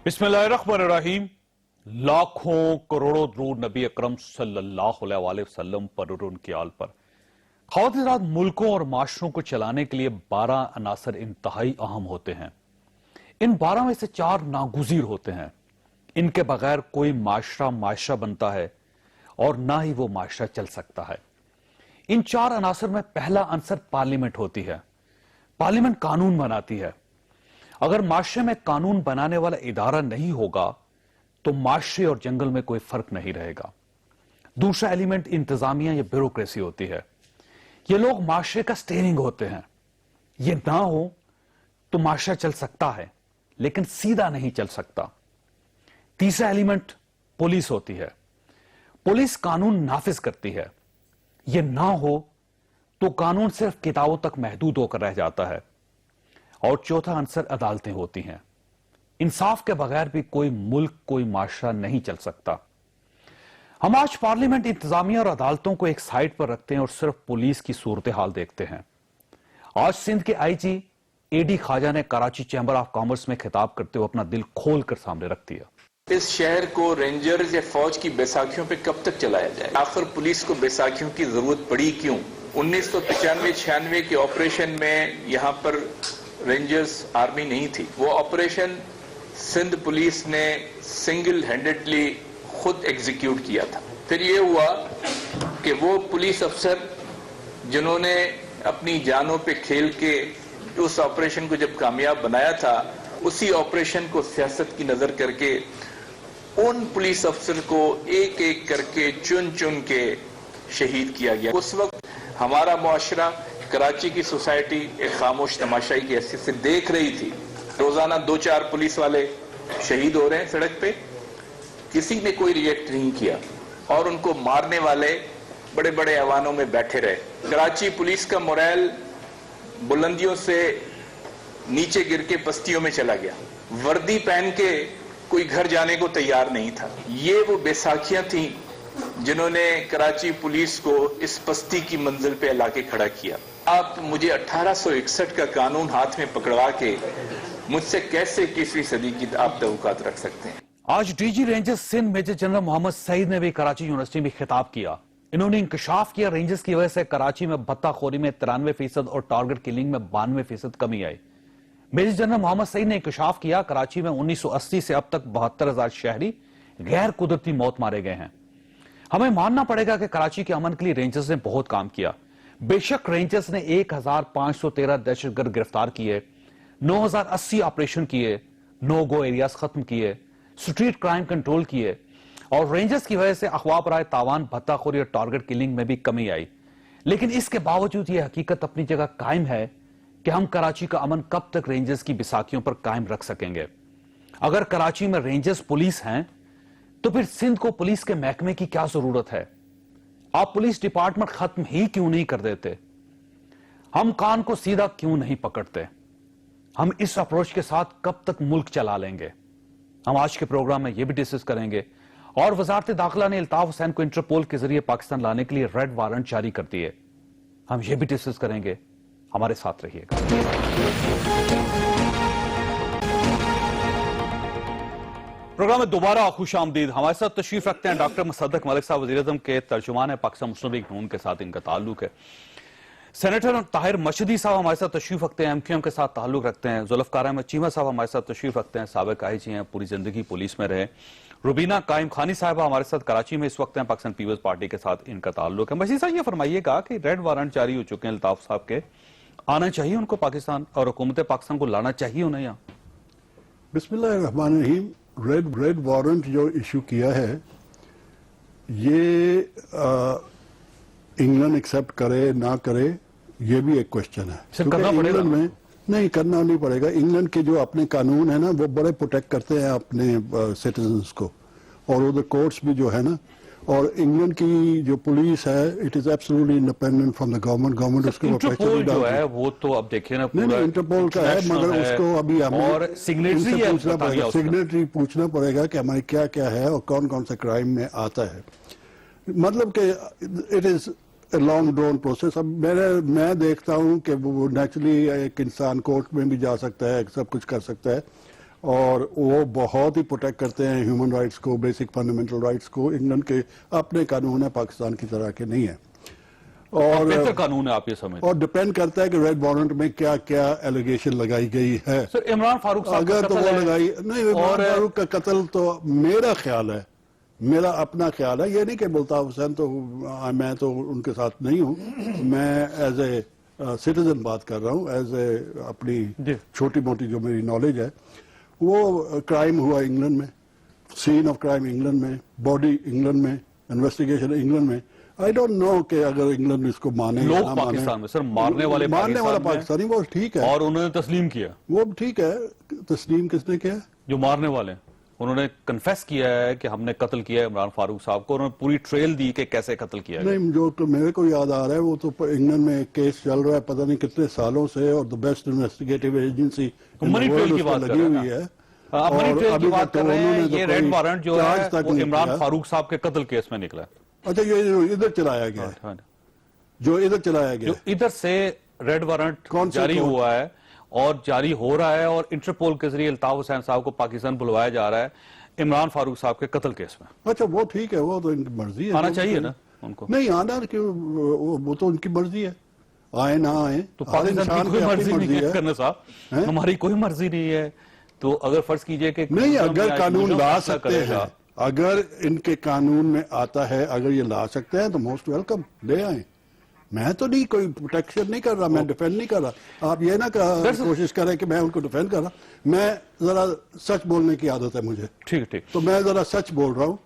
بسم اللہ الرحمن الرحیم. لاکھوں کروڑوں درود نبی اکرم صلی اللہ علیہ وسلم پر اور ان کی آل پر. خواتین حضرات، ملکوں اور معاشروں کو چلانے کے لیے 12 عناصر انتہائی اہم ہوتے ہیں. ان 12 میں سے 4 ناگزیر ہوتے ہیں. ان کے بغیر کوئی معاشرہ بنتا ہے اور نہ ہی وہ معاشرہ چل سکتا ہے. ان 4 عناصر میں پہلا عنصر پارلیمنٹ ہوتی ہے. پارلیمنٹ قانون بناتی ہے. اگر معاشرے میں قانون بنانے والا ادارہ نہیں ہوگا تو معاشرے اور جنگل میں کوئی فرق نہیں رہے گا. دوسرا ایلیمنٹ انتظامیہ یا بیوروکریسی ہوتی ہے. یہ لوگ معاشرے کا سٹیئرنگ ہوتے ہیں. یہ نہ ہو تو معاشرہ چل سکتا ہے لیکن سیدھا نہیں چل سکتا. تیسرا ایلیمنٹ پولیس ہوتی ہے. پولیس قانون نافذ کرتی ہے. یہ نہ ہو تو قانون صرف کتابوں تک محدود ہو کر رہ جاتا ہے. اور چوتھا عنصر عدالتیں ہوتی ہیں. انصاف کے بغیر بھی کوئی ملک، کوئی معاشرہ نہیں چل سکتا. ہم آج پارلیمنٹ، انتظامیہ اور عدالتوں کو ایک سائٹ پر رکھتے ہیں اور صرف پولیس کی صورتحال دیکھتے ہیں. آج سندھ کے آئی جی اے ڈی خواجہ نے کراچی چیمبر آف کامرس میں خطاب کرتے ہوئے اپنا دل کھول کر سامنے رکھ دیا. اس شہر کو رینجرز یا فوج کی بیساکھیوں پہ کب تک چلایا جائے؟ آخر پولیس کو بیساکھیوں کی ضرورت پڑی کیوں؟ 1995-96 کے آپریشن میں یہاں پر رینجرز آرمی نہیں تھی. وہ آپریشن سندھ پولیس نے سنگل ہینڈڈلی خود ایگزیکیوٹ کیا تھا. پھر یہ ہوا کہ وہ پولیس افسر جنہوں نے اپنی جانوں پہ کھیل کے اس آپریشن کو جب کامیاب بنایا تھا، اسی آپریشن کو سیاست کی نظر کر کے ان پولیس افسر کو ایک ایک کر کے چن کے شہید کیا گیا. اس وقت ہمارا معاشرہ، کراچی کی سوسائٹی ایک خاموش تماشائی کی حیثیت سے دیکھ رہی تھی. روزانہ 2-4 پولیس والے شہید ہو رہے ہیں سڑک پہ. کسی نے کوئی ریئیکٹ نہیں کیا اور ان کو مارنے والے بڑے بڑے ایوانوں میں بیٹھے رہے. کراچی پولیس کا موریل بلندیوں سے نیچے گر کے پستیوں میں چلا گیا. وردی پہن کے کوئی گھر جانے کو تیار نہیں تھا. یہ وہ بیساکھیاں تھیں جنہوں نے کراچی پولیس کو اس پستی کی منزل پہ لا کے کھڑا کیا. آپ مجھے 1861 کا قانون ہاتھ میں پکڑوا کے مجھ سے کیسے 21ویں صدی کی آپ توقعات رکھ سکتے ہیں؟ آج D G rangers Sindh major general Muhammad Saeed نے بھی کراچی یونیورسٹی میں خطاب کیا. انہوں نے انکشاف کیا رینجرز کی وجہ سے کراچی میں بھتہ خوری میں 93% اور ٹارگٹ کلنگ میں 92% کمی آئی. میجر جنرل محمد سعید نے انکشاف کیا کراچی میں 1980 سے اب تک 72,000 شہری غیر قدرتی موت مارے گئے ہیں. ہمیں ماننا پڑے گا کہ کراچی کے امن کے لیے رینجرز نے بہت کام کیا. بے شک رینجرز نے 1,513 دہشت گرد گرفتار کیے، 9,080 آپریشن کیے، نو گو ایریاز ختم کیے، سٹریٹ کرائم کنٹرول کیے، اور رینجرز کی وجہ سے اغوا برائے تاوان، بھتہ خوری اور ٹارگٹ کلنگ میں بھی کمی آئی. لیکن اس کے باوجود یہ حقیقت اپنی جگہ قائم ہے کہ ہم کراچی کا امن کب تک رینجرز کی بیساکھیوں پر قائم رکھ سکیں گے. اگر کراچی میں رینجرز پولیس ہیں تو پھر سندھ کو پولیس کے محکمے کی کیا ضرورت ہے؟ آپ پولیس ڈپارٹمنٹ ختم ہی کیوں نہیں کر دیتے؟ ہم کان کو سیدھا کیوں نہیں پکڑتے؟ ہم اس اپروچ کے ساتھ کب تک ملک چلا لیں گے؟ ہم آج کے پروگرام میں یہ بھی ڈسکس کریں گے. اور وزارت داخلہ نے الطاف حسین کو انٹرپول کے ذریعے پاکستان لانے کے لیے ریڈ وارنٹ جاری کر دیے. ہم یہ بھی ڈسکس کریں گے. ہمارے ساتھ رہیے گا. پروگرام میں دوبارہ خوش آمدید. ہمارے ساتھ تشریف رکھتے ہیں ڈاکٹر مصدق ملک صاحب، وزیر اعظم کے ترجمان ہیں. پاکستان مسلم لیگ نون کے ساتھ ان کا تعلق ہے. سینیٹر طاہر مشہدی صاحب ہمارے ساتھ تشریف رکھتے ہیں، ایم کے ساتھ تعلق رکھتے ہیں. ذوالفقار احمد چیمہ صاحب ہمارے ساتھ تشریف رکھتے ہیں، سابق آئی جی ہیں، پوری زندگی پولیس میں رہے. روبینہ قائم خانی صاحبہ ہمارے ساتھ کراچی میں اس وقت ہیں، پاکستان پیپلز پارٹی کے ساتھ ان کا تعلق ہے. مشہدی صاحب یہ فرمائیے گا کہ ریڈ وارنٹ جاری ہو چکے ہیں الطاف صاحب کے، آنا چاہیے ان کو پاکستان اور حکومت پاکستان کو لانا چاہیے انہیں یہاں؟ بسم اللہ الرحمن الرحیم. ریڈ وارنٹ جو ایشو کیا ہے یہ انگلینڈ ایکسپٹ کرے نہ کرے یہ بھی ایک کوشچن ہے. انگلینڈ میں نہیں کرنا نہیں پڑے گا. انگلینڈ کے جو اپنے قانون ہیں نا وہ بڑے پروٹیکٹ کرتے ہیں اپنے سٹیزنز کو، اور ادھر کورٹس بھی جو ہے نا، اور انگلینڈ کی جو پولیس ہے it is absolutely independent from the government. اس کے انٹرپول جو ہے وہ تو اب دیکھیں نا نہیں انٹرپول کا ہے، مگر اس کو ابھی ہمیں سگنیٹری پوچھنا پڑے گا کہ ہماری کیا کیا ہے اور کون کون سے کرائم میں آتا ہے. مطلب کہ it is long drawn process. اب میں دیکھتا ہوں کہ وہ نیچرلی ایک انسان کورٹ میں بھی جا سکتا ہے, سب کچھ کر سکتا ہے, اور وہ بہت ہی پروٹیکٹ کرتے ہیں ہیومن رائٹس کو, بیسک فنڈامنٹل رائٹس کو. انگلینڈ کے اپنے قانون ہیں, پاکستان کی طرح کے نہیں ہیں, اور بہتر قانون ہے آپ یہ سمجھتے ہیں. اور ڈپینڈ کرتا ہے کہ ریڈ وارنٹ میں کیا کیا ایلیگیشن لگائی گئی ہے. سر عمران فاروق صاحب کا اگر تو قتل وہ ہے لگائی نہیں, عمران فاروق کا قتل تو میرا خیال ہے, میرا اپنا خیال ہے, یہ نہیں کہ ملتاف حسین تو میں تو ان کے ساتھ نہیں ہوں, میں ایز اے سٹیزن بات کر رہا ہوں, ایز اے اپنی چھوٹی موٹی جو میری نالج ہے. وہ کرائم ہوا انگلینڈ میں, سین آف کرائم انگلینڈ میں, باڈی انگلینڈ میں, انویسٹیگیشن انگلینڈ میں. آئی ڈونٹ نو کہ اگر انگلینڈ اس کو مانے لوگ پاکستان میں سر مارنے والا پاکستانی, وہ ٹھیک ہے, اور انہوں نے تسلیم کیا, وہ ٹھیک ہے. تسلیم کس نے کیا؟ جو مارنے والے انہوں نے کنفیس کیا ہے کہ ہم نے قتل کیا ہے عمران فاروق صاحب کو, انہوں نے پوری ٹریل دی کہ کیسے قتل کیا ہے. نہیں, جو میرے کو یاد آ رہا ہے وہ تو انگلینڈ میں ایک کیس چل رہا ہے پتہ نہیں کتنے سالوں سے, اور the best investigative agency money trail کی بات لگی ہوئی ہے. منی ٹریل کی بات کر رہے ہیں, یہ ریڈ وارنٹ جو ہے وہ عمران فاروق صاحب کے قتل کیس میں نکلا ہے. اچھا, یہ ادھر چلایا گیا ہے, جو ادھر چلایا گیا, جو ادھر سے ریڈ وارنٹ جاری ہوا ہے اور جاری ہو رہا ہے, اور انٹرپول کے ذریعے الطاف حسین صاحب کو پاکستان بلوایا جا رہا ہے عمران فاروق صاحب کے قتل کیس میں. اچھا, وہ ٹھیک ہے, وہ تو ان کی مرضی ہے, آنا چاہیے نا ان کو. نہیں آنا, وہ تو ان کی مرضی ہے, آئے نہ آئے تو پاکستان کی کوئی مرضی نہیں ہے کرنا صاحب, ہماری کوئی مرضی نہیں ہے. تو اگر فرض کیجئے کہ نہیں, اگر قانون لا سکتے ہیں, اگر ان کے قانون میں آتا ہے, اگر یہ لا سکتے ہیں تو موسٹ ویلکم, لے آئیں. میں تو نہیں کوئی پروٹیکشن نہیں کر رہا, میں ڈیفینڈ نہیں کر رہا. آپ یہ نہ کوشش کریں کہ میں ان کو ڈیفینڈ کر رہا, میں ذرا سچ بولنے کی عادت ہے مجھے. ٹھیک ٹھیک, تو میں ذرا سچ بول رہا ہوں.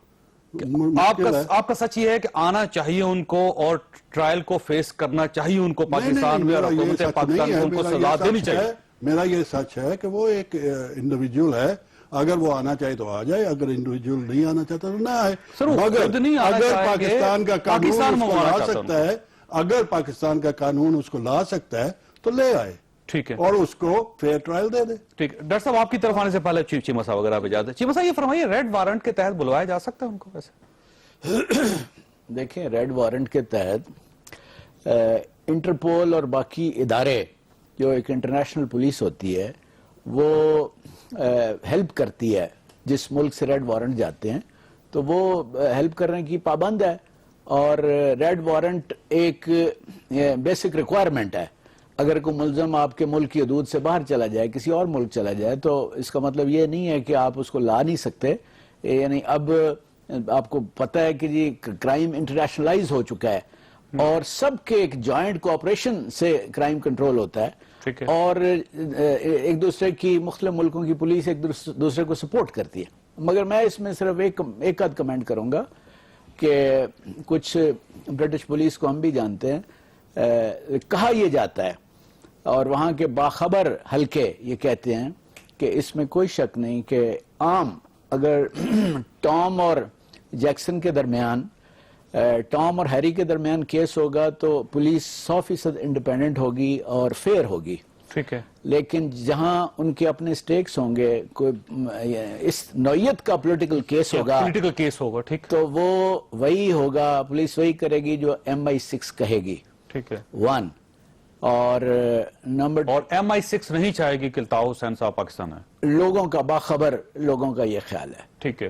آپ کا سچ یہ ہے کہ آنا چاہیے ان کو, اور ٹرائل کو فیس کرنا چاہیے ان کو پاکستان میں, اور حکومت پاکستان کو ان کو سزا دینی چاہیے. میرا یہ سچ ہے کہ وہ ایک انڈیویجول ہے, اگر وہ آنا چاہے تو آ جائے, اگر انڈیویجول نہیں آنا چاہتا تو نہ آئے. اگر پاکستان کا قانون اس کو لا سکتا ہے, اگر پاکستان کا قانون اس کو لا سکتا ہے تو لے آئے, ٹھیک ہے, اور اس کو فیئر ٹرائل دے دے. ٹھیک ہے. ڈاکٹر صاحب آپ کی طرف آنے سے پہلے چیمہ صاحب وغیرہ پہ جاتے ہیں. چیمہ صاحب یہ فرمائیے, ریڈ وارنٹ کے تحت بلوایا جا سکتا ہے ان کو ویسے؟ دیکھیں, ریڈ وارنٹ کے تحت انٹرپول اور باقی ادارے, جو ایک انٹرنیشنل پولیس ہوتی ہے, وہ ہیلپ کرتی ہے. جس ملک سے ریڈ وارنٹ جاتے ہیں تو وہ ہیلپ کرنے کی پابند ہے, اور ریڈ وارنٹ ایک بیسک ریکوائرمنٹ ہے. اگر کوئی ملزم آپ کے ملک کی حدود سے باہر چلا جائے, کسی اور ملک چلا جائے, تو اس کا مطلب یہ نہیں ہے کہ آپ اس کو لا نہیں سکتے. یعنی اب آپ کو پتہ ہے کہ جی کرائم انٹرنیشنلائز ہو چکا ہے, اور سب کے ایک جوائنٹ کوآپریشن سے کرائم کنٹرول ہوتا ہے, اور ایک دوسرے کی, مختلف ملکوں کی پولیس ایک دوسرے کو سپورٹ کرتی ہے. مگر میں اس میں صرف ایک آدھ کمنٹ کروں گا کہ کچھ برٹش پولیس کو ہم بھی جانتے ہیں, کہا یہ جاتا ہے, اور وہاں کے باخبر حلقے یہ کہتے ہیں کہ اس میں کوئی شک نہیں کہ عام اگر ٹام اور جیکسن کے درمیان, ٹام اور ہیری کے درمیان کیس ہوگا تو پولیس 100% انڈیپینڈنٹ ہوگی اور فیئر ہوگی. ٹھیک ہے, لیکن جہاں ان کے اپنے سٹیکس ہوں گے, کوئی اس نوعیت کا پولیٹیکل کیس ہوگا, ٹھیک, تو وہ وہی ہوگا, پولیس وہی کرے گی جو MI6 کہے گی. ٹھیک ہے, 1 اور نمبر, اور MI6 نہیں چاہے گی کہ الطاف حسین صاحب پاکستان ہے. لوگوں کا, باخبر لوگوں کا یہ خیال ہے. ٹھیک ہے,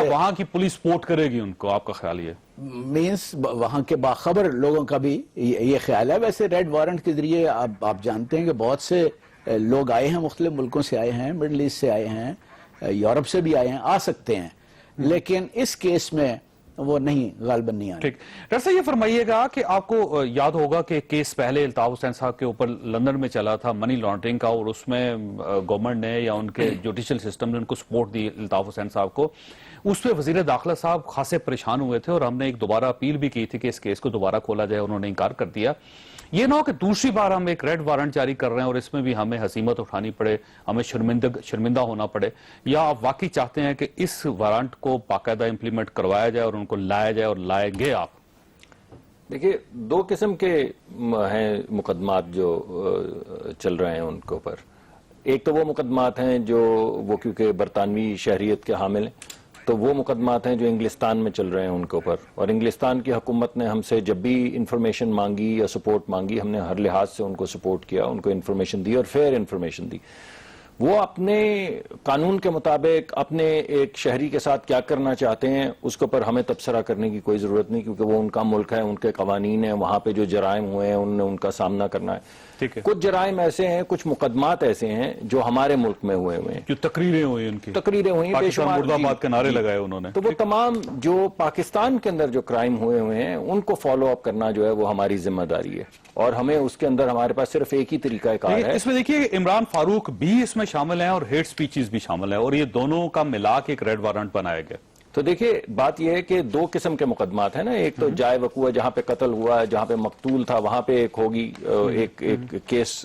وہاں کی پولیس سپورٹ کرے گی ان کو, آپ کا خیال یہ مینس وہاں کے باخبر لوگوں کا بھی یہ خیال ہے. ویسے ریڈ وارنٹ کے ذریعے آپ جانتے ہیں کہ بہت سے لوگ آئے ہیں, مختلف ملکوں سے آئے ہیں, مڈل ایسٹ سے آئے ہیں, یورپ سے بھی آئے ہیں, آ سکتے ہیں, لیکن اس کیس میں وہ نہیں, غالباً نہیں آئے. ٹھیک. ڈاکٹر صاحب یہ فرمائیے گا کہ آپ کو یاد ہوگا کہ کیس پہلے الطاف حسین صاحب کے اوپر لندن میں چلا تھا منی لانڈرنگ کا, اور اس میں گورنمنٹ نے یا ان کے جوڈیشل سسٹم نے ان کو سپورٹ دی الطاف حسین صاحب کو. اس پہ وزیر داخلہ صاحب خاصے پریشان ہوئے تھے, اور ہم نے ایک دوبارہ اپیل بھی کی تھی کہ اس کیس کو دوبارہ کھولا جائے, انہوں نے انکار کر دیا. یہ نہ ہو کہ دوسری بار ہم ایک ریڈ وارنٹ جاری کر رہے ہیں اور اس میں بھی ہمیں ہزیمت اٹھانی پڑے, ہمیں شرمندہ ہونا پڑے, یا آپ واقعی چاہتے ہیں کہ اس وارنٹ کو باقاعدہ امپلیمنٹ کروایا جائے اور ان کو لایا جائے, اور لائیں گے آپ؟ دیکھیے, 2 قسم کے ہیں مقدمات جو چل رہے ہیں ان کے اوپر. ایک تو وہ مقدمات ہیں جو وہ کیونکہ برطانوی شہریت کے حامل ہیں, تو وہ مقدمات ہیں جو انگلستان میں چل رہے ہیں ان کے اوپر، اور انگلستان کی حکومت نے ہم سے جب بھی انفارمیشن مانگی یا سپورٹ مانگی، ہم نے ہر لحاظ سے ان کو سپورٹ کیا، ان کو انفارمیشن دی اور فیئر انفارمیشن دی۔ وہ اپنے قانون کے مطابق اپنے ایک شہری کے ساتھ کیا کرنا چاہتے ہیں اس کے اوپر ہمیں تبصرہ کرنے کی کوئی ضرورت نہیں، کیونکہ وہ ان کا ملک ہے، ان کے قوانین ہیں، وہاں پہ جو جرائم ہوئے ہیں انہوں نے ان کا سامنا کرنا ہے۔ ٹھیک ہے، کچھ جرائم ایسے ہیں، کچھ مقدمات ایسے ہیں جو ہمارے ملک میں ہوئے ہیں، جو تقریریں ہوئی ان کی، تقریریں ہوئی بے پاکستان شمار، مرد آباد کے نعرے لگائے انہوں نے، تو وہ تمام جو پاکستان کے اندر جو کرائم ہوئے ہیں ان کو فالو اپ کرنا جو ہے وہ ہماری ذمہ داری ہے، اور ہمیں اس کے اندر ہمارے پاس صرف ایک ہی طریقہ کار ہے۔ اس میں دیکھیے عمران فاروق بھی اس میں شامل ہیں اور ہیٹ سپیچز بھی شامل ہیں، اور یہ دونوں کا ملا کے ایک ریڈ وارنٹ بنایا گیا۔ تو دیکھیں بات یہ ہے کہ دو قسم کے مقدمات ہیں نا، ایک تو جائے وقوع جہاں پہ قتل ہوا ہے، جہاں پہ مقتول تھا وہاں پہ ایک ہوگی ایک کیس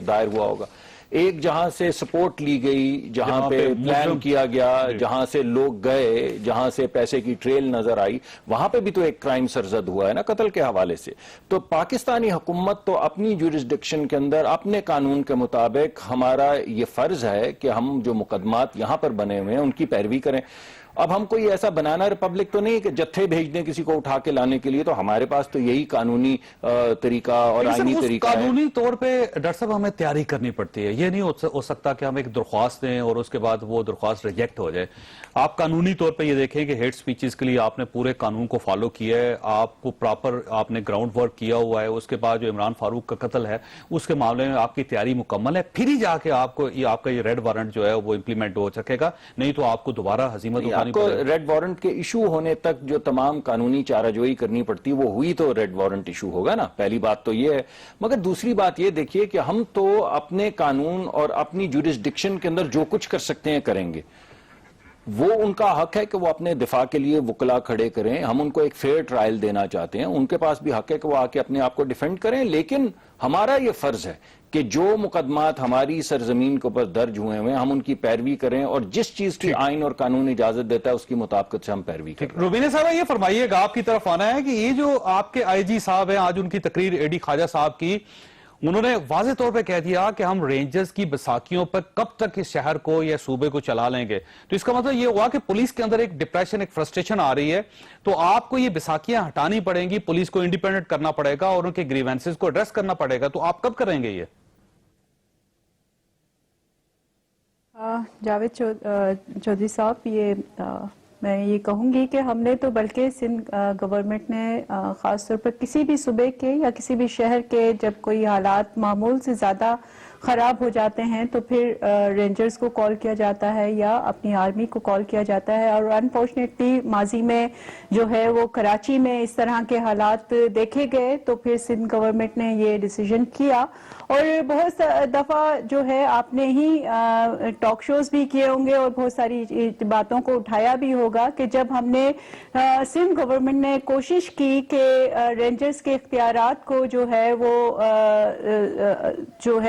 دائر ہوا ہوگا، ایک جہاں سے سپورٹ لی گئی، جہاں پہ پلان کیا گیا، جہاں سے لوگ گئے، جہاں سے پیسے کی ٹریل نظر آئی، وہاں پہ بھی تو ایک کرائم سرزد ہوا ہے نا قتل کے حوالے سے۔ تو پاکستانی حکومت تو اپنی جورسڈکشن کے اندر اپنے قانون کے مطابق ہمارا یہ فرض ہے کہ ہم جو مقدمات یہاں پر بنے ہوئے ہیں ان کی پیروی کریں۔ اب ہم کوئی ایسا بنانا ریپبلک تو نہیں کہ جتھے بھیج دیں کسی کو اٹھا کے لانے کے لیے، تو ہمارے پاس تو یہی قانونی طریقہ اور آئینی طریقہ ہے۔ قانونی طور پہ ڈاکٹر صاحب ہمیں تیاری کرنی پڑتی ہے، یہ نہیں ہو سکتا کہ ہم ایک درخواست دیں اور اس کے بعد وہ درخواست ریجیکٹ ہو جائے۔ آپ قانونی طور پہ یہ دیکھیں کہ ہیٹ سپیچز کے لیے آپ نے پورے قانون کو فالو کیا ہے، آپ کو پراپر آپ نے گراؤنڈ ورک کیا ہوا ہے، اس کے بعد جو عمران فاروق کا قتل ہے اس کے معاملے میں آپ کی تیاری مکمل ہے، پھر ہی جا کے آپ کا یہ ریڈ وارنٹ جو ہے وہ امپلیمنٹ ہو سکے گا، نہیں تو آپ کو دوبارہ ہزیمت اٹھانی پڑے گی۔ ریڈ وارنٹ کے ایشو ہونے تک جو تمام قانونی چارہ جوئی کرنی پڑتی وہ ہوئی تو ریڈ وارنٹ ایشو ہوگا نا، پہلی بات تو یہ ہے۔ مگر دوسری بات یہ دیکھیے کہ ہم تو اپنے قانون اور اپنی جورسڈکشن کے اندر جو کچھ کر سکتے ہیں کریں گے، وہ ان کا حق ہے کہ وہ اپنے دفاع کے لیے وکلا کھڑے کریں، ہم ان کو ایک فیئر ٹرائل دینا چاہتے ہیں، ان کے پاس بھی حق ہے کہ وہ آ کے اپنے آپ کو ڈیفینڈ کریں، لیکن ہمارا یہ فرض ہے کہ جو مقدمات ہماری سرزمین کے اوپر درج ہوئے ہیں ہم ان کی پیروی کریں، اور جس چیز کی آئین اور قانون اجازت دیتا ہے اس کی مطابقت سے ہم پیروی کریں۔ روبینہ صاحب یہ فرمائیے گا، آپ کی طرف آنا ہے کہ یہ جو آپ کے آئی جی صاحب ہیں، آج ان کی تقریر اے ڈی خواجہ صاحب کی، انہوں نے واضح طور پہ کہہ دیا کہ ہم رینجرز کی بیساکھیوں پر کب تک اس شہر کو یا صوبے کو چلا لیں گے، تو اس کا مطلب یہ ہوا کہ پولیس کے اندر ایک ڈپریشن، ایک فرسٹریشن آ رہی ہے، تو آپ کو یہ بیساکھیاں ہٹانی پڑیں گی، پولیس کو انڈیپینڈنٹ کرنا پڑے گا اور ان کے گریوینسز کو ایڈریس کرنا پڑے گا، تو آپ کب کریں گے یہ؟ جاوید چودھری صاحب، میں یہ کہوں گی کہ ہم نے تو بلکہ سندھ گورنمنٹ نے خاص طور پر کسی بھی صوبے کے یا کسی بھی شہر کے جب کوئی حالات معمول سے زیادہ خراب ہو جاتے ہیں تو پھر رینجرز کو کال کیا جاتا ہے یا اپنی آرمی کو کال کیا جاتا ہے، اور انفارچونیٹلی ماضی میں جو ہے وہ کراچی میں اس طرح کے حالات دیکھے گئے، تو پھر سندھ گورنمنٹ نے یہ ڈیسیژن کیا، اور بہت دفعہ جو ہے آپ نے ہی ٹاک شوز بھی کیے ہوں گے اور بہت ساری باتوں کو اٹھایا بھی ہوگا کہ جب ہم نے سندھ گورنمنٹ نے کوشش کی کہ رینجرز کے اختیارات کو جو ہے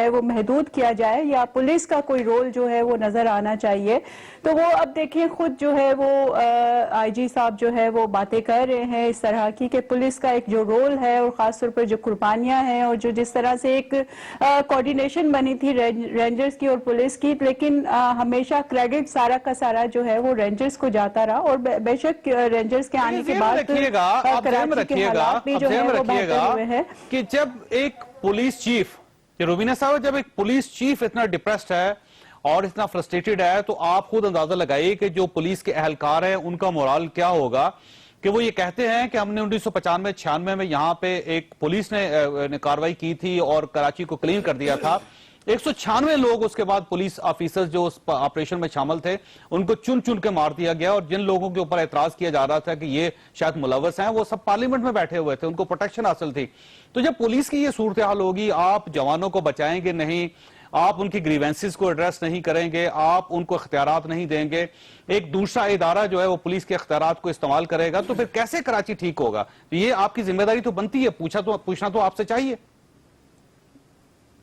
وہ محدود کیا جائے یا پولیس کا کوئی رول جو ہے وہ نظر آنا چاہیے، تو وہ اب دیکھیں خود جو ہے وہ آئی جی صاحب جو ہے وہ باتیں کر رہے ہیں اس طرح کی کہ پولیس کا ایک جو رول ہے اور خاص طور پر جو قربانیاں ہیں اور جو جس طرح سے ایک کوارڈینیشن بنی تھی رینجرز کی اور پولیس کی، لیکن ہمیشہ کریڈٹ سارا کا سارا جو ہے وہ رینجرز کو جاتا رہا، اور بے شک رینجرز کے آنے کے بعد کراچی کے حالات بھی جو ہے وہ بہتر ہوئے ہیں کہ جب ایک پولیس چیف، روبینہ صاحب، جب ایک پولیس چیف اتنا ڈپریسڈ ہے اور اتنا فرسٹریٹڈ ہے تو آپ خود اندازہ لگائیے کہ جو پولیس کے اہلکار ہیں ان کا مورال کیا ہوگا، کہ وہ یہ کہتے ہیں کہ ہم نے 1995-96 میں یہاں پہ ایک پولیس نے کاروائی کی تھی اور کراچی کو کلین کر دیا تھا، 196 لوگ اس کے بعد پولیس آفیسرز جو اس آپریشن میں شامل تھے ان کو چن چن کے مار دیا گیا، اور جن لوگوں کے اوپر اعتراض کیا جا رہا تھا کہ یہ شاید ملوث ہیں وہ سب پارلیمنٹ میں بیٹھے ہوئے تھے، ان کو پروٹیکشن حاصل تھی۔ تو جب پولیس کی یہ صورتحال ہوگی، آپ جوانوں کو بچائیں گے نہیں، آپ ان کی گریوینسز کو ایڈریس نہیں کریں گے، آپ ان کو اختیارات نہیں دیں گے، ایک دوسرا ادارہ جو ہے وہ پولیس کے اختیارات کو استعمال کرے گا، تو پھر کیسے کراچی ٹھیک ہوگا؟ یہ آپ کی ذمہ داری تو بنتی ہے، پوچھنا تو آپ سے چاہیے۔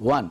1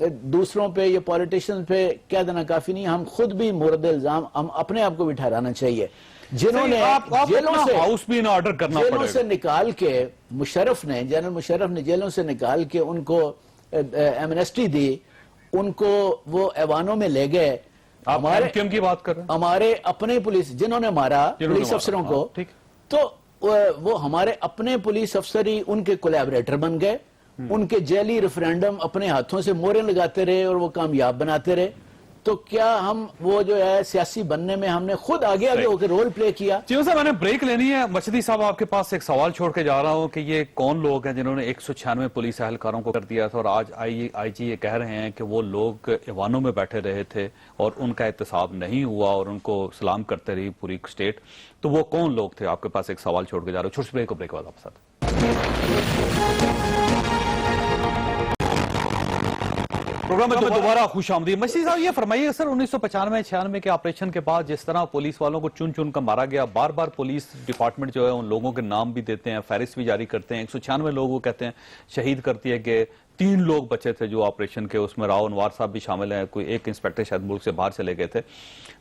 دوسروں پہ یا پولیٹیشن پہ کہہ دینا کافی نہیں، ہم خود بھی مورد الزام ہم اپنے آپ کو بھی ٹھہرانا چاہیے. جنہوں نے ہاؤس بھی آرڈر کرنا جیلوں سے نکال کے جنرل مشرف نے جیلوں سے نکال کے ان کو ایمنسٹی دی، ان کو وہ ایوانوں میں لے گئے. کی بات کر رہے ہیں، ہمارے اپنے پولیس جنہوں نے مارا پولیس افسروں کو، تو وہ ہمارے اپنے پولیس افسر ہی ان کے کولیبریٹر بن گئے. ان کے جیلی ریفرینڈم اپنے ہاتھوں سے موریں لگاتے رہے اور وہ کامیاب بناتے رہے. تو کیا ہم وہ جو ہے سیاسی بننے میں ہم نے خود آگے ہو کے رول پلے کیا؟ چیمہ صاحب میں نے بریک لینی ہے. مشدی صاحب آپ کے پاس ایک سوال چھوڑ کے جا رہا ہوں کہ یہ کون لوگ ہیں جنہوں نے 196 پولیس اہلکاروں کو کر دیا تھا، اور آج آئی جی یہ کہہ رہے ہیں کہ وہ لوگ ایوانوں میں بیٹھے رہے تھے اور ان کا احتساب نہیں ہوا اور ان کو سلام کرتے رہی پوری اسٹیٹ. تو وہ کون لوگ تھے؟ آپ کے پاس ایک سوال چھوڑ کے جا رہا ہوں. چھوٹی بریک کے بعد آپ ساتھ پروگرام میں دوبارہ خوش آمدید. مشدی صاحب یہ فرمائیے سر، 1995-96 کے آپریشن کے بعد جس طرح پولیس والوں کو چن چن کر مارا گیا، بار بار پولیس ڈپارٹمنٹ جو ہے ان لوگوں کے نام بھی دیتے ہیں، فہرست بھی جاری کرتے ہیں. 196 لوگ وہ کہتے ہیں شہید کرتی ہے کہ 3 لوگ بچے تھے جو آپریشن کے، اس میں راؤ انوار صاحب بھی شامل ہیں، کوئی ایک انسپیکٹر شاید ملک سے باہر چلے گئے تھے.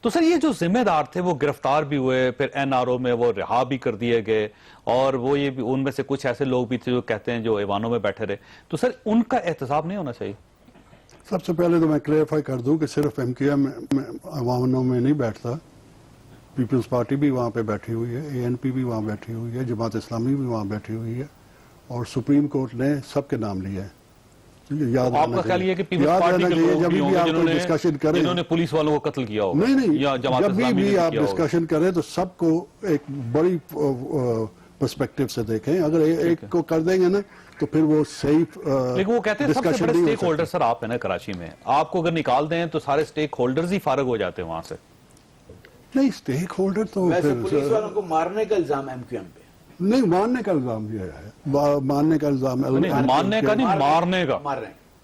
تو سر یہ جو ذمہ دار تھے وہ گرفتار بھی ہوئے، پھر NRO میں وہ رہا بھی کر دیے گئے، اور وہ یہ بھی ان میں سے کچھ ایسے لوگ بھی تھے جو کہتے ہیں جو ایوانوں میں بیٹھے رہے. تو سر ان کا احتساب نہیں ہونا چاہیے؟ سب سے پہلے تو میں کلیئرفائی کر دوں کہ صرف MQM عواموں میں نہیں بیٹھتا، پیپلز پارٹی بھی وہاں پہ بیٹھی ہوئی ہے، ANP بھی وہاں بیٹھی ہوئی ہے، جماعت اسلامی بھی وہاں بیٹھی ہوئی ہے، اور سپریم کورٹ نے سب کے نام لیے ہیں. آپ کا خیال یہ کہ پیپلز پارٹی کے لوگ بھی ہوں گے ڈسکشن کریں جنہوں نے پولیس والوں کو قتل کیا ہوگا؟ نہیں، جب بھی آپ ڈسکشن کریں تو سب کو ایک بڑی پرسپیکٹو سے دیکھیں. اگر ایک کو کر دیں گے نا تو پھر وہ صحیح. لیکن وہ کہتے ہیں سب سے بڑے سٹیک ہولڈر سر آپ ہیں نا کراچی میں، آپ کو اگر نکال دیں تو سارے سٹیک ہولڈرز ہی فارغ ہو جاتے ہیں وہاں سے. نہیں، سٹیک ہولڈر تو ویسے پولیس والوں کو مارنے کا الزام MQM پہ نہیں، مارنے کا الزام یہ ہے، مارنے کا الزام مارنے کا نہیں،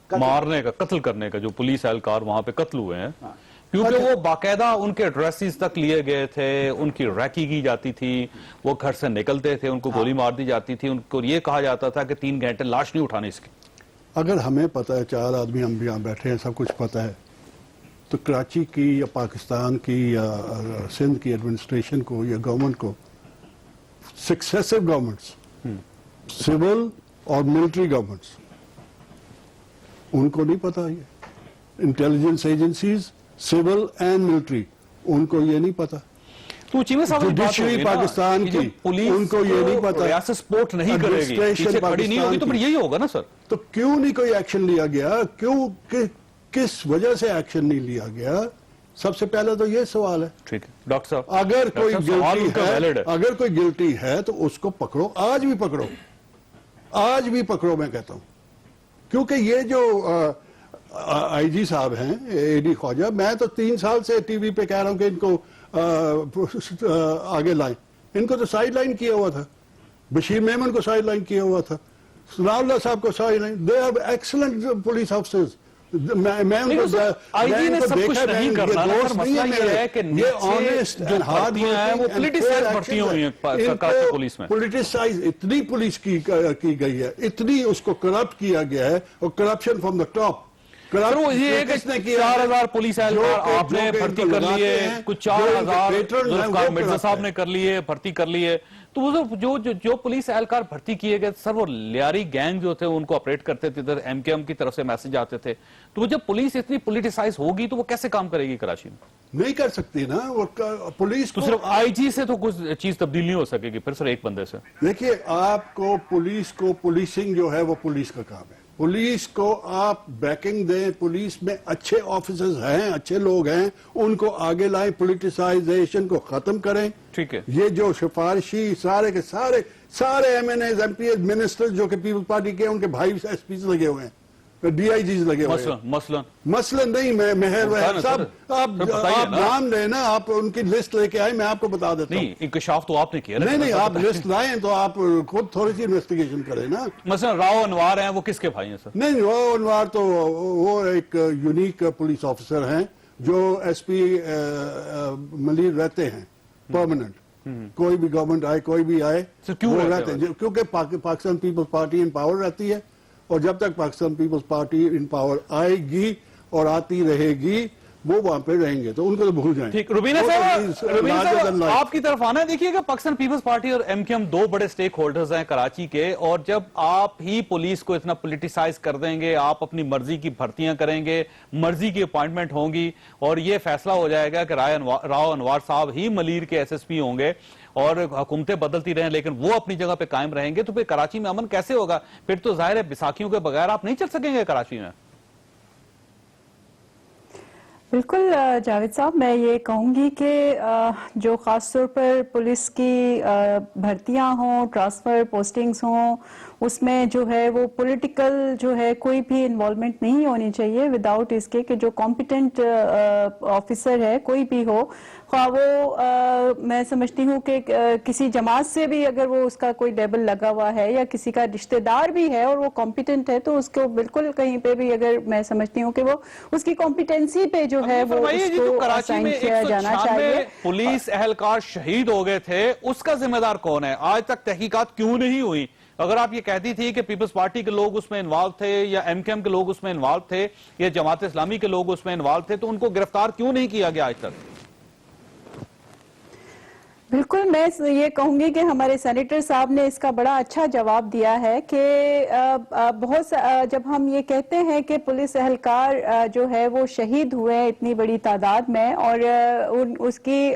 مارنے کا قتل کرنے کا. جو پولیس اہلکار وہاں پہ قتل ہوئے ہیں کیونکہ وہ باقاعدہ ان کے ایڈریسز تک لیے گئے تھے، ان کی ریکی کی جاتی تھی، وہ گھر سے نکلتے تھے، ان کو گولی مار دی جاتی تھی، ان کو یہ کہا جاتا تھا کہ 3 گھنٹے لاش نہیں اٹھانی اس کی. اگر ہمیں پتہ ہے 4 آدمی ہم بھی یہاں بیٹھے ہیں، سب کچھ پتہ ہے، تو کراچی کی یا پاکستان کی یا سندھ کی ایڈمنسٹریشن کو یا گورنمنٹ کو، سکسیسو گورنمنٹس، سول اور ملٹری گورنمنٹس، ان کو نہیں پتہ. یہ intelligence agencies civil and military, ان کو یہ نہیں پتا. تو چیمہ صاحب جوڈیشری پاکستان کی ان کو یہ نہیں پتا، ریاست سپورٹ نہیں کرے گی، پیچھے کھڑی نہیں ہوگی، تو پھر یہی ہوگا نا سر. تو کیوں نہیں کوئی ایکشن لیا گیا؟ کیوں، کس وجہ سے ایکشن نہیں لیا گیا؟ سب سے پہلے تو یہ سوال ہے. ٹھیک ہے ڈاکٹر صاحب، اگر کوئی گلٹی ہے تو اس کو پکڑو، آج بھی پکڑو، آج بھی پکڑو. میں کہتا ہوں کیونکہ یہ جو آئی جی صاحب ہیں AD خواجہ، میں تو 3 سال سے ٹی وی پہ کہہ رہا ہوں کہ ان کو آگے لائیں. ان کو تو سائیڈ لائن کیا ہوا تھا، بشیر میمن کو سائیڈ لائن کیا ہوا تھا، ثناء اللہ صاحب کو side line. They are excellent police officers. میں ان کو دیکھا پولیٹیسائز اتنی پولیس کی گئی ہے، اتنی اس کو کرپٹ کیا گیا ہے، اور corruption from the top. 4,000 police اہلکار آپ نے بھرتی کر لیے، کچھ 4,000 ذوالفقار مرزا صاحب نے کر لیے، بھرتی کر لیے. تو وہ جو پولیس اہلکار بھرتی کیے گئے سر، وہ لیاری گینگ جو تھے ان کو آپریٹ کرتے تھے، ادھر MQM کی طرف سے میسج آتے تھے. تو وہ جب پولیس اتنی پولیٹیسائز ہوگی تو وہ کیسے کام کرے گی کراچی میں؟ نہیں کر سکتی نا وہ پولیس. تو صرف IG سے تو کچھ چیز تبدیل نہیں ہو سکے گی پھر سر ایک بندے سے. دیکھیے آپ کو پولیسنگ جو ہے وہ پولیس کا کام ہے. پولیس کو آپ بیکنگ دیں، پولیس میں اچھے آفیسرز ہیں، اچھے لوگ ہیں، ان کو آگے لائیں، پولیٹیسائزیشن کو ختم کریں. ٹھیک ہے. یہ جو سفارشی سارے کے سارے MNAs MPs منسٹر جو کہ پیپلز پارٹی کے، ان کے بھائی SPs لگے ہوئے ہیں، DIGs لگے ہوئے ہیں. مثلا نہیں، مہر صاحب آپ نام لیں نا، آپ ان کی لسٹ لے کے آئے، میں آپ کو بتا دیتا ہوں. نہیں، انکشاف تو آپ نے کیا. نہیں، آپ لسٹ لائیں تو آپ خود تھوڑی سی انویسٹیگیشن کریں نا. مثلا راؤ انوار ہیں، وہ کس کے بھائی ہیں سر؟ نہیں، راؤ انوار تو وہ ایک یونیک پولیس آفیسر ہیں جو SP ملیر رہتے ہیں پرماننٹ. کوئی بھی گورنمنٹ آئے، کوئی بھی آئے، وہ رہتے ہیں کیونکہ پاکستان پیپلز پارٹی ان پاور رہتی ہے، اور جب تک پاکستان پیپلز پارٹی ان پاور آئے گی اور آتی رہے گی وہ وہاں پہ رہیں گے، تو ان کو تو بھول جائیں۔ ٹھیک، روبینہ صاحب آپ کی طرف آنا ہے۔ دیکھیے کہ پاکستان پیپلز پارٹی اور ایم کیو ایم دو بڑے سٹیک ہولڈرز ہیں کراچی کے، اور جب آپ ہی پولیس کو اتنا پولیٹیسائز کر دیں گے، آپ اپنی مرضی کی بھرتیاں کریں گے، مرضی کی اپوائنٹمنٹ ہوں گی، اور یہ فیصلہ ہو جائے گا کہ راؤ انوار صاحب ہی ملیر کے ایس ایس پی ہوں گے، اور حکومتیں بدلتی رہیں لیکن وہ اپنی جگہ پہ قائم رہیں گے، تو پھر کراچی میں امن کیسے ہوگا؟ پھر تو ظاہر ہے بیساکھیوں کے بغیر آپ نہیں چل سکیں گے کراچی میں۔ بالکل جاوید صاحب، میں یہ کہوں گی کہ جو خاص طور پر پولیس کی بھرتیاں ہوں، ٹرانسفر پوسٹنگز ہوں، اس میں جو ہے وہ پولیٹیکل جو ہے کوئی بھی انوالومنٹ نہیں ہونی چاہیے وداؤٹ اس کے کہ جو کمپیٹنٹ آفیسر ہے کوئی بھی ہو، خواہ وہ میں سمجھتی ہوں کہ کسی جماعت سے بھی اگر وہ اس کا کوئی لیبل لگا ہوا ہے یا کسی کا رشتہ دار بھی ہے اور وہ کمپیٹنٹ ہے، تو اس کو بالکل کہیں پہ بھی اگر میں سمجھتی ہوں کہ وہ اس کی کمپیٹنسی پہ جو ہے وہ اس کو اسائن کیا جانا چاہیے۔ پولیس اہلکار شہید ہو گئے تھے، اس کا ذمہ دار کون ہے؟ آج تک تحقیقات کیوں نہیں ہوئی؟ اگر آپ یہ کہتی تھی کہ پیپلز پارٹی کے لوگ اس میں انوالو تھے یا ایم کیو ایم کے لوگ اس میں انوالو تھے یا جماعت اسلامی کے لوگ اس میں انوالو تھے، تو ان کو گرفتار کیوں نہیں کیا گیا آج تک؟ بالکل، میں یہ کہوں گی کہ ہمارے سینیٹر صاحب نے اس کا بڑا اچھا جواب دیا ہے کہ جب ہم یہ کہتے ہیں کہ پولیس اہلکار جو ہے وہ شہید ہوئے اتنی بڑی تعداد میں، اور اس کی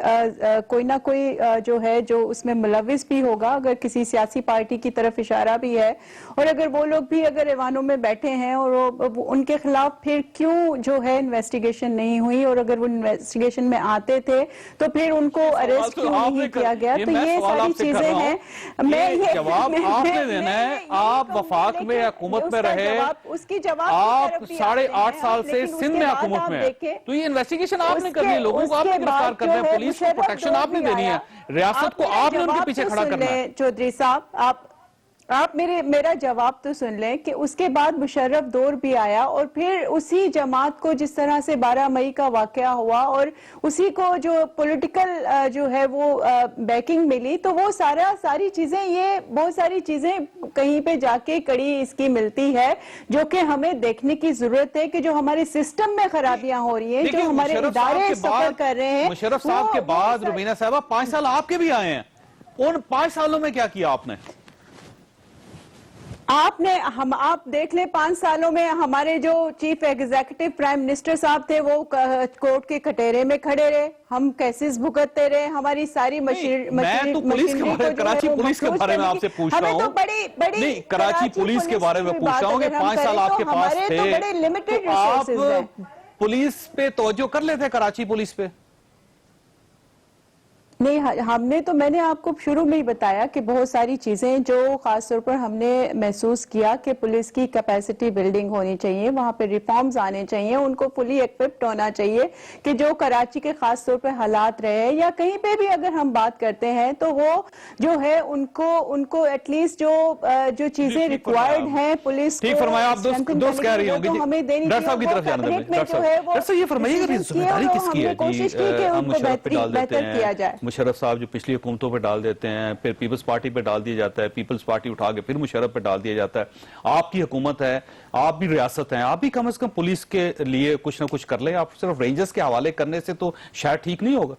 کوئی نہ کوئی جو ہے جو اس میں ملوث بھی ہوگا، اگر کسی سیاسی پارٹی کی طرف اشارہ بھی ہے، اور اگر وہ لوگ بھی اگر ایوانوں میں بیٹھے ہیں اور ان کے خلاف پھر کیوں جو ہے انویسٹیگیشن نہیں ہوئی، اور اگر وہ انویسٹیگیشن میں آتے تھے تو پھر ان کو اریسٹ کیوں نہیں کیا گیا؟ تو یہ ساری چیزیں ہیں۔ جواب آپ نے دینا ہے، آپ وفاق میں حکومت میں رہے، آپ 8.5 سال سے سندھ میں حکومت میں ہیں، تو یہ انویسٹیگیشن آپ نے کرنی ہے، لوگوں کو آپ نے گرفتار کرنا ہے، پولیس کو پروٹیکشن آپ نے دینی ہے، ریاست کو آپ نے ان کے پیچھے کھڑا کرنا ہے۔ چودھری صاحب، آپ میرا جواب تو سن لیں کہ اس کے بعد مشرف دور بھی آیا، اور پھر اسی جماعت کو جس طرح سے 12 مئی کا واقعہ ہوا اور اسی کو جو پولیٹیکل جو ہے وہ بیکنگ ملی، تو وہ ساری چیزیں، یہ بہت ساری چیزیں کہیں پہ جا کے کڑی اس کی ملتی ہے، جو کہ ہمیں دیکھنے کی ضرورت ہے کہ جو ہمارے سسٹم میں خرابیاں ہو رہی ہیں، جو ہمارے ادارے سفر کر رہے ہیں۔ مشرف صاحب کے بعد روبینہ صاحبہ 5 سال آپ کے بھی آئے ہیں، ان 5 سالوں میں کیا کیا آپ نے؟ آپ دیکھ لیں 5 سالوں میں ہمارے جو چیف ایگزیکٹو پرائم منسٹر صاحب تھے وہ کورٹ کے کٹہرے میں کھڑے رہے، ہم کیسز بھگتتے رہے، ہماری ساری میں تو پولیس کے بارے کراچی پولیس کے بارے میں آپ سے پوچھ رہا ہوں، نہیں کراچی پولیس کے بارے میں پوچھ رہا ہوں کہ 5 سال آپ کے پاس تھے، تو آپ پولیس پہ توجہ کر لیتے کراچی پولیس پہ؟ نہیں، ہم نے تو، میں نے آپ کو شروع میں ہی بتایا کہ بہت ساری چیزیں جو خاص طور پر ہم نے محسوس کیا کہ پولیس کی کیپیسٹی بلڈنگ ہونی چاہیے، وہاں پہ ریفارمز آنے چاہیے، ان کو فلی ایکوپڈ ہونا چاہیے کہ جو کراچی کے خاص طور پہ حالات رہے یا کہیں پہ بھی اگر ہم بات کرتے ہیں تو وہ جو ہے ان کو ایٹ لیسٹ جو چیزیں ریکوائرڈ ہیں پولیس کو، ٹھیک فرمایا، آپ دوست کہہ رہی ہوں گی، ہمیں دینی ڈاکٹر صاحب کی طرف جانا دیں، ڈاکٹر صاحب یہ فرمائیے کہ ذمہ داری کس کی ہے؟ کوشش کی کہ ان کو بہتر کیا جائے۔ مشرف صاحب جو پچھلی حکومتوں پہ ڈال دیتے ہیں، پھر پیپلز پارٹی پہ ڈال دیا جاتا ہے، پیپلز پارٹی اٹھا کے پھر مشرف پہ ڈال دیا جاتا ہے، آپ کی حکومت ہے، آپ بھی ریاست ہیں، آپ بھی کم از کم پولیس کے لیے کچھ نہ کچھ کر لیں، آپ صرف رینجرز کے حوالے کرنے سے تو شاید ٹھیک نہیں ہوگا۔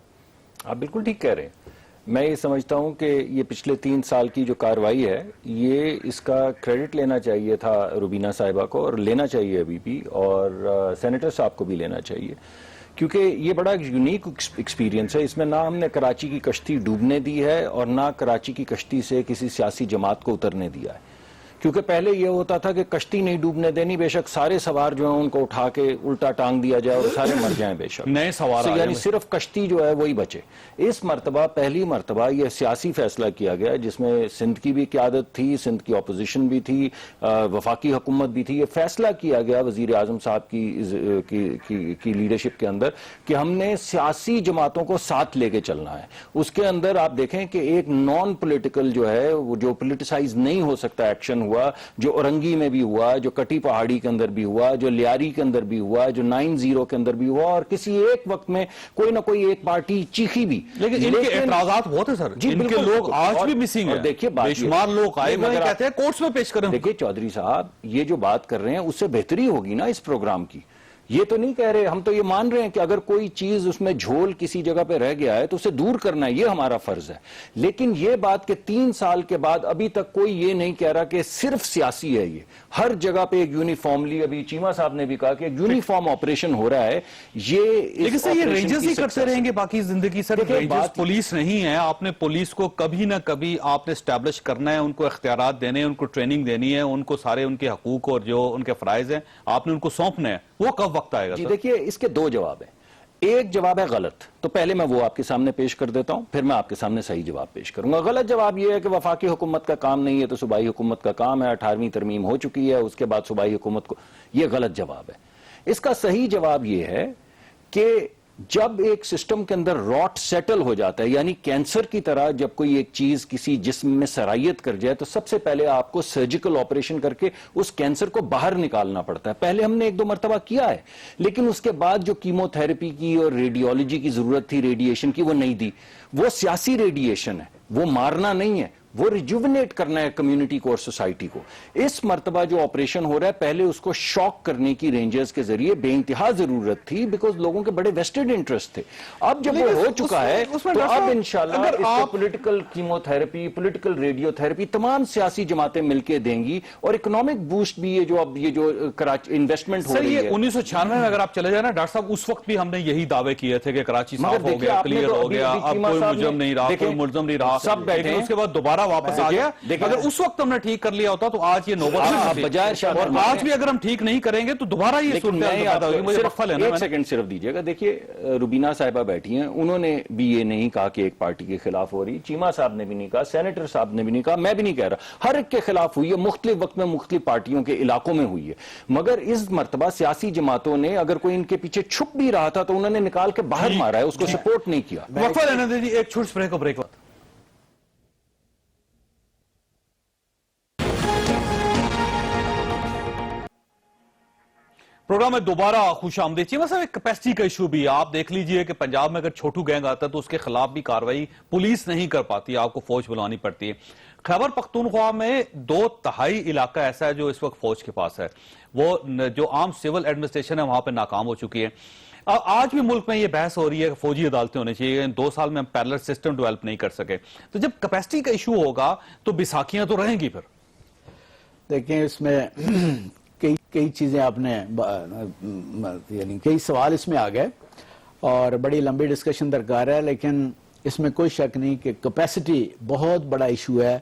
آپ بالکل ٹھیک کہہ رہے ہیں، میں یہ سمجھتا ہوں کہ یہ پچھلے 3 سال کی جو کارروائی ہے، یہ اس کا کریڈٹ لینا چاہیے تھا روبینہ صاحبہ کو، اور لینا چاہیے ابھی بھی، اور سینیٹر صاحب کو بھی لینا چاہیے، کیونکہ یہ بڑا یونیک ایکسپیرینس ہے۔ اس میں نہ ہم نے کراچی کی کشتی ڈوبنے دی ہے اور نہ کراچی کی کشتی سے کسی سیاسی جماعت کو اترنے دیا ہے، کیونکہ پہلے یہ ہوتا تھا کہ کشتی نہیں ڈوبنے دینی، بے شک سارے سوار جو ہیں ان کو اٹھا کے الٹا ٹانگ دیا جائے اور سارے مر جائیں، بے شک نئے سوار یعنی صرف کشتی جو ہے وہی بچے۔ اس مرتبہ پہلی مرتبہ یہ سیاسی فیصلہ کیا گیا جس میں سندھ کی بھی قیادت تھی، سندھ کی اپوزیشن بھی تھی، وفاقی حکومت بھی تھی، یہ فیصلہ کیا گیا وزیر اعظم صاحب کی لیڈرشپ کے اندر کہ ہم نے سیاسی جماعتوں کو ساتھ لے کے چلنا ہے۔ اس کے اندر آپ دیکھیں کہ ایک نان پولیٹیکل جو ہے، وہ جو پولیٹیسائز نہیں ہو سکتا ایکشن ہوا جو اورنگی میں بھی ہوا, جو کٹی پہاڑی کے اندر بھی ہوا, جو لیاری کے اندر بھی ہوا, جو 9-0 کے اندر بھی ہوا, اور کسی ایک وقت میں کوئی نہ کوئی ایک پارٹی چیخی بھی. لیکن ان کے اعتراضات بہت ہیں سر, ان کے لوگ آج بھی مسنگ ہیں. دیکھیے بے شمار لوگ آئے ہوئے کہتے ہیں کورٹس میں پیش کریں. دیکھیے چودھری صاحب, یہ جو بات کر رہے ہیں اس سے بہتری ہوگی نا اس پروگرام کی. یہ تو نہیں کہہ رہے, ہم تو یہ مان رہے ہیں کہ اگر کوئی چیز اس میں جھول کسی جگہ پہ رہ گیا ہے تو اسے دور کرنا ہے, یہ ہمارا فرض ہے. لیکن یہ بات کہ 3 سال کے بعد ابھی تک کوئی یہ نہیں کہہ رہا کہ صرف سیاسی ہے, یہ ہر جگہ پہ ایک یونیفارملی, ابھی چیمہ صاحب نے بھی کہا کہ ایک یونیفارم آپریشن ہو رہا ہے. لیکن سر یہ رینجرز ہی کرتے رہیں گے باقی زندگی. سر رینجرز پولیس نہیں ہے, آپ نے پولیس کو کبھی نہ کبھی آپ نے اسٹیبلش کرنا ہے, ان کو اختیارات دینے ہیں, ان کو ٹریننگ دینی ہے, ان کو سارے ان کے حقوق اور جو ان کے فرائض ہیں آپ نے ان کو سونپنا ہے. وہ کب وقت آئے گا؟ جی دیکھیے اس کے 2 جواب ہیں. ایک جواب ہے غلط, تو پہلے میں وہ آپ کے سامنے پیش کر دیتا ہوں, پھر میں آپ کے سامنے صحیح جواب پیش کروں گا. غلط جواب یہ ہے کہ وفاقی حکومت کا کام نہیں ہے تو صوبائی حکومت کا کام ہے, 18ویں ترمیم ہو چکی ہے, اس کے بعد صوبائی حکومت کو. یہ غلط جواب ہے. اس کا صحیح جواب یہ ہے کہ جب ایک سسٹم کے اندر راٹ سیٹل ہو جاتا ہے, یعنی کینسر کی طرح جب کوئی ایک چیز کسی جسم میں سرائیت کر جائے تو سب سے پہلے آپ کو سرجیکل آپریشن کر کے اس کینسر کو باہر نکالنا پڑتا ہے. پہلے ہم نے 1-2 مرتبہ کیا ہے, لیکن اس کے بعد جو کیمو تھراپی کی اور ریڈیولوجی کی ضرورت تھی, ریڈیشن کی, وہ نہیں دی. وہ سیاسی ریڈیشن ہے, وہ مارنا نہیں ہے, وہ ریجوونیٹ کرنا ہے کمیونٹی کو اور سوسائٹی کو. اس مرتبہ جو آپریشن ہو رہا ہے پہلے اس کو شاک کرنے کی رینجرز کے ذریعے بے انتہا ضرورت تھی, بیکاز لوگوں کے بڑے ویسٹڈ انٹرسٹ تھے. اب جب وہ ہو چکا ہے تو اب انشاءاللہ اس کو political chemo therapy, political radio therapy تمام سیاسی جماعتیں مل کے دیں گی, اور اکنامک بوسٹ بھی یہ جو انویسٹمنٹ ہو رہی ہے. 1996 میں اگر آپ چلے جائیں نا ڈاکٹر صاحب, اس وقت بھی ہم نے یہی دعوے کیے تھے کہ کراچی صاف ہو گیا, کلیئر ہو گیا, اب کوئی مجرم نہیں رہا, کوئی ملزم نہیں رہا, سب بیٹھے. اس کے بعد دوبارہ واپس آ گیا. اگر اس وقت ہم نے ٹھیک کر لیا ہوتا تو آج یہ نوبت بجائے, اور آج بھی اگر ہم ٹھیک نہیں کریں گے تو دوبارہ یہ صورتحال ہوگی. مجھے وقفہ لینا ہے. 1 سیکنڈ صرف دیجیے گا. دیکھیے روبینہ صاحبہ بیٹھی ہیں, انہوں نے بھی یہ نہیں کہا کہ ایک پارٹی کے خلاف ہو رہی, چیمہ صاحب نے بھی نہیں کہا, سینیٹر صاحب نے بھی نہیں کہا, میں بھی نہیں کہہ رہا. ہر ایک کے خلاف ہوئی ہے, مختلف وقت میں مختلف پارٹیوں کے علاقوں میں ہوئی ہے. مگر اس مرتبہ سیاسی جماعتوں نے اگر کوئی ان کے پیچھے چھپ بھی رہا تھا تو انہوں نے نکال کے باہر مارا ہے, اس کو سپورٹ نہیں کیا. وقفہ لینا دیجیے, ایک چھوٹی بریک بریک وقت. پروگرام میں دوبارہ خوش آمدید. چیمہ صاحب ایک کیپیسٹی کا ایشو بھی ہے. آپ دیکھ لیجئے کہ پنجاب میں اگر چھوٹو گینگ آتا ہے تو اس کے خلاف بھی کاروائی پولیس نہیں کر پاتی, آپ کو فوج بلانی پڑتی ہے. خیبر پختونخوا میں 2/3 علاقہ ایسا ہے جو اس وقت فوج کے پاس ہے. وہ جو عام سول ایڈمنسٹریشن ہے وہاں پہ ناکام ہو چکی ہے. آج بھی ملک میں یہ بحث ہو رہی ہے کہ فوجی عدالتیں ہونی چاہیے. 2 سال میں ہم پیرلل سسٹم ڈیولپ نہیں کر سکے. تو جب کیپیسٹی کا ایشو ہوگا تو بیساکھیاں تو رہیں گی. پھر دیکھیں اس میں کئی چیزیں آپ نے, یعنی کئی سوال اس میں آ گئے اور بڑی لمبی ڈسکشن درکار ہے, لیکن اس میں کوئی شک نہیں کہ کیپیسٹی بہت بڑا ایشو ہے.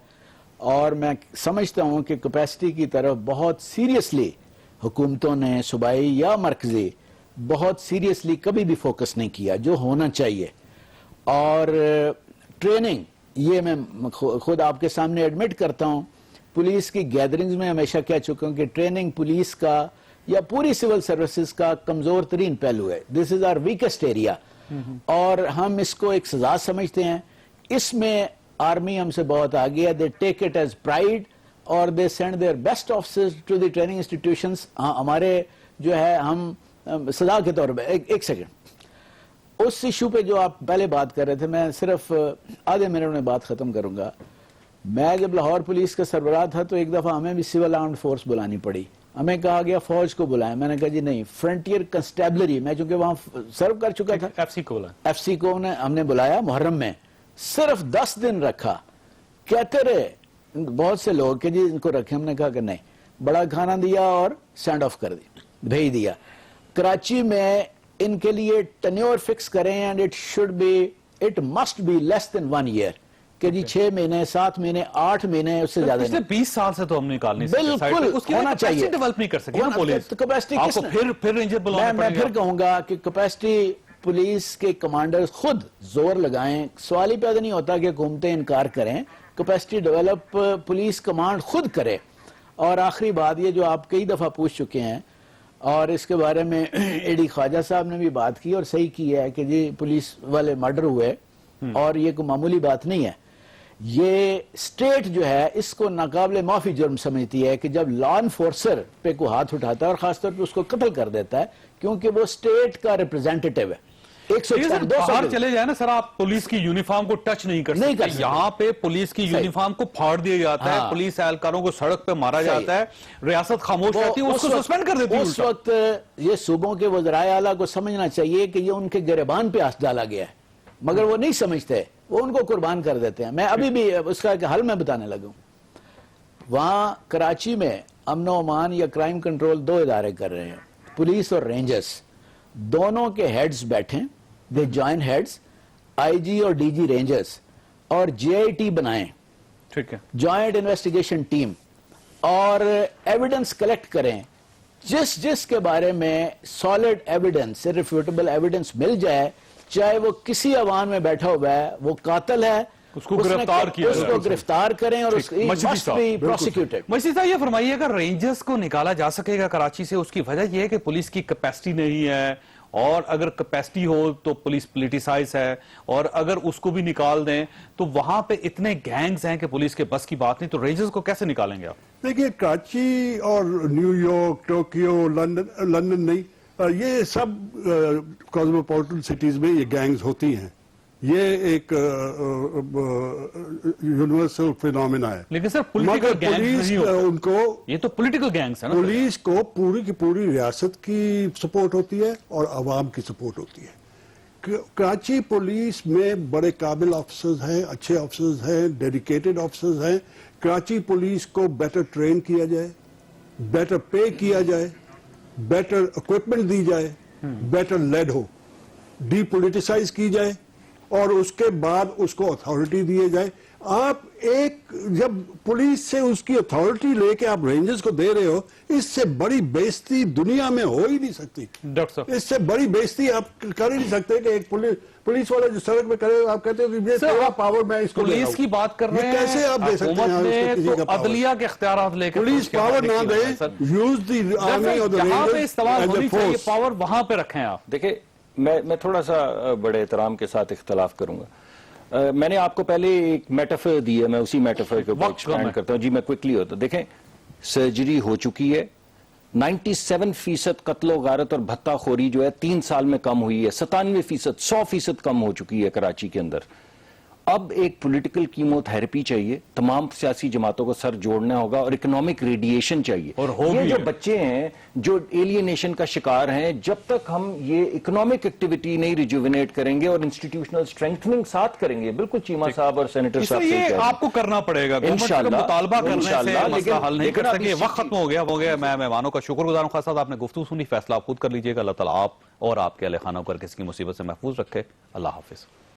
اور میں سمجھتا ہوں کہ کیپیسٹی کی طرف بہت سیریسلی حکومتوں نے, صوبائی یا مرکزی, بہت سیریسلی کبھی بھی فوکس نہیں کیا جو ہونا چاہیے. اور ٹریننگ, یہ میں خود آپ کے سامنے ایڈمٹ کرتا ہوں, پولیس کی گیدرنگز میں ہمیشہ کہہ چکا ہوں کہ ٹریننگ پولیس کا یا پوری سول سروسز کا کمزور ترین پہلو ہے. دس از آر ویکسٹ ایریا, اور ہم اس کو ایک سزا سمجھتے ہیں. اس میں آرمی ہم سے بہت آگے ہے. They take it as pride اور they send their best officers to the training institutions. ہمارے جو ہے ہم سزا کے طور پہ ایک سیکنڈ اس ایشو پہ جو آپ پہلے بات کر رہے تھے, میں صرف آدھے منٹ میں بات ختم کروں گا. میں جب لاہور پولیس کا سربراہ تھا تو ایک دفعہ ہمیں بھی سول آرمڈ فورس بلانی پڑی. ہمیں کہا گیا فوج کو بلائیں. میں نے کہا جی نہیں, فرنٹیئر کنسٹیبلری, میں چونکہ وہاں سرو کر چکا تھا, ایف سی کو ہم نے بلایا محرم میں, صرف 10 دن رکھا. کہتے رہے بہت سے لوگ کہ جی ان کو رکھیں. ہم نے کہا کہ نہیں, بڑا کھانا دیا اور سینڈ آف کر دی, بھیج دیا. کراچی میں ان کے لیے ٹینیور فکس کریں and it must be less than 1 year, کہ جی 6 مہینے, 7 مہینے, 8 مہینے, اس سے زیادہ نہیں. 20 سال سے تو ہم نکال نہیں سکتے. بالکل ہونا چاہیے. ڈیولپ نہیں کر سکے پولیس. کیپیسٹی آپ کو پھر رینجر بلانا پڑے گا. میں پھر کہوں گا کہ کیپیسٹی پولیس کے کمانڈرز خود زور لگائیں. سوال ہی پیدا نہیں ہوتا کہ حکومتیں انکار کریں. کیپیسٹی ڈیولپ پولیس کمانڈ خود کرے. اور آخری بات یہ جو آپ کئی دفعہ پوچھ چکے ہیں, اور اس کے بارے میں اے ڈی خواجہ صاحب نے بھی بات کی اور صحیح کی ہے کہ جی پولیس والے مرڈر ہوئے, اور یہ کوئی معمولی بات نہیں ہے. یہ اسٹیٹ جو ہے اس کو ناقابل معافی جرم سمجھتی ہے کہ جب لا انفورسر پہ کوئی ہاتھ اٹھاتا ہے اور خاص طور پہ اس کو قتل کر دیتا ہے کیونکہ وہ اسٹیٹ کا ریپرزینٹیٹیو ہے. باہر چلے جائے نا سر, آپ پولیس کی یونیفارم کو ٹچ نہیں کر سکتے. یہاں پہ پولیس کی یونیفارم کو پھاڑ دیا جاتا ہے, پولیس اہلکاروں کو سڑک پہ مارا جاتا ہے, ریاست خاموش رہتی ہے, اس کو سسپینڈ کر دیتی ہے. اس وقت یہ صوبوں کے وزرائے اعلیٰ کو سمجھنا چاہیے کہ یہ ان کے گریبان پہ ہاتھ ڈالا گیا ہے, مگر وہ نہیں سمجھتے, وہ ان کو قربان کر دیتے ہیں. میں ابھی بھی اس کا حل میں بتانے لگوں. وہاں کراچی میں امن و امان یا کرائم کنٹرول 2 ادارے کر رہے ہیں, پولیس اور رینجرز, دونوں کے ہیڈز بیٹھیں, دے جوائن ہیڈز, آئی جی اور ڈی جی رینجرز, اور جے آئی ٹی بنائیں, ٹھیک ہے, جوائنٹ انویسٹیگیشن ٹیم, اور ایویڈنس کلیکٹ کریں. جس کے بارے میں سالڈ ایویڈنس, ریفیوٹیبل ایویڈنس مل جائے, چاہے وہ کسی عوام میں بیٹھا ہوا ہے, وہ قاتل ہے, اس کو گرفتار کیا, اس کو گرفتار کریں اور اس must be prosecuted. مجید صاحب یہ فرمائیے اگر رینجرز کو نکالا جا سکے گا کراچی سے, اس کی وجہ یہ ہے کہ پولیس کی کیپیسٹی نہیں ہے, اور اگر کیپیسٹی ہو تو پولیس پولیٹیسائز ہے, اور اگر اس کو بھی نکال دیں تو وہاں پہ اتنے گینگز ہیں کہ پولیس کے بس کی بات نہیں, تو رینجرز کو کیسے نکالیں گے آپ؟ دیکھیے کراچی اور نیو یارک, ٹوکیو, لندن نہیں, یہ سب کاسموپولیٹن سٹیز میں یہ گینگز ہوتی ہیں. یہ ایک یونیورسل فینومینا ہے. لیکن سر پولیٹیکل گینگز ان کو, یہ تو پولیٹیکل گینگز ہیں نا, پولیس کو پوری کی پوری ریاست کی سپورٹ ہوتی ہے اور عوام کی سپورٹ ہوتی ہے. کراچی پولیس میں بڑے قابل آفیسرز ہیں, اچھے آفیسرز ہیں, ڈیڈیکیٹڈ آفیسرز ہیں. کراچی پولیس کو بیٹر ٹرین کیا جائے, بیٹر پے کیا جائے, بیٹر اکوپمنٹ دی جائے, بیٹر لیڈ ہو, ڈی پولیٹیسائز کی جائے, اور اس کے بعد اس کو اتھارٹی دیے جائے. آپ ایک جب پولیس سے اس کی اتھارٹی لے کے آپ رینجرز کو دے رہے ہو, اس سے بڑی بےزتی دنیا میں ہو ہی نہیں سکتی. ڈاکٹر صاحب اس سے بڑی بےزتی آپ کر ہی نہیں سکتے کہ ایک پولیس والا جو سڑک میں کرے, آپ کہتے ہو کہ یہ پاور میں اس کو پولیس کی بات کر رہے ہیں, کیسے آپ دے سکتے ہیں کسی کا پاور؟ عدلیہ کے اختیارات لے کے پولیس پاور نہ دے, یوز دی آرمی اور جہاں پہ استعمال رینجرز ہونی چاہیے پاور وہاں پہ رکھیں آپ. دیکھیں میں تھوڑا سا بڑے احترام کے ساتھ اختلاف کروں گا. میں نے آپ کو پہلے ایک میٹافر دی ہے, میں اسی میٹافر کے اوپر ایکسپینڈ کرتا ہوں. جی میں کوئکلی ہوتا ہوں. دیکھیں سرجری ہو چکی ہے, 97% قتل و غارت اور بھتہ خوری جو ہے 3 سال میں کم ہوئی ہے, 97%, 100% کم ہو چکی ہے کراچی کے اندر. اب ایک پولیٹیکل کیمو تھراپی چاہیے, تمام سیاسی جماعتوں کو سر جوڑنا ہوگا, اور اکنامک ریڈیشن چاہیے. اور یہ جو بچے ہیں جو ایلینیشن کا شکار ہیں, جب تک ہم یہ اکنامک ایکٹیویٹی نہیں ریجوینیٹ کریں گے اور انسٹیٹیوشنل اسٹرینتھننگ ساتھ کریں گے, بالکل چیمہ صاحب اور سینیٹر صاحب سے یہ آپ کو کرنا پڑے گا, انشاءاللہ مطالبہ کرنے سے مسئلہ لیکن حل نہیں کر سکے. وقت ختم ہو گیا. میں مہمانوں کا شکر گزار ہوں. خاص طور آپ نے گفتگو سنی, فیصلہ آپ خود کر لیجئے گا. اللہ تعالیٰ آپ اور آپ کے اہل خانہ کو کسی کی مصیبت سے محفوظ رکھے. اللہ حافظ.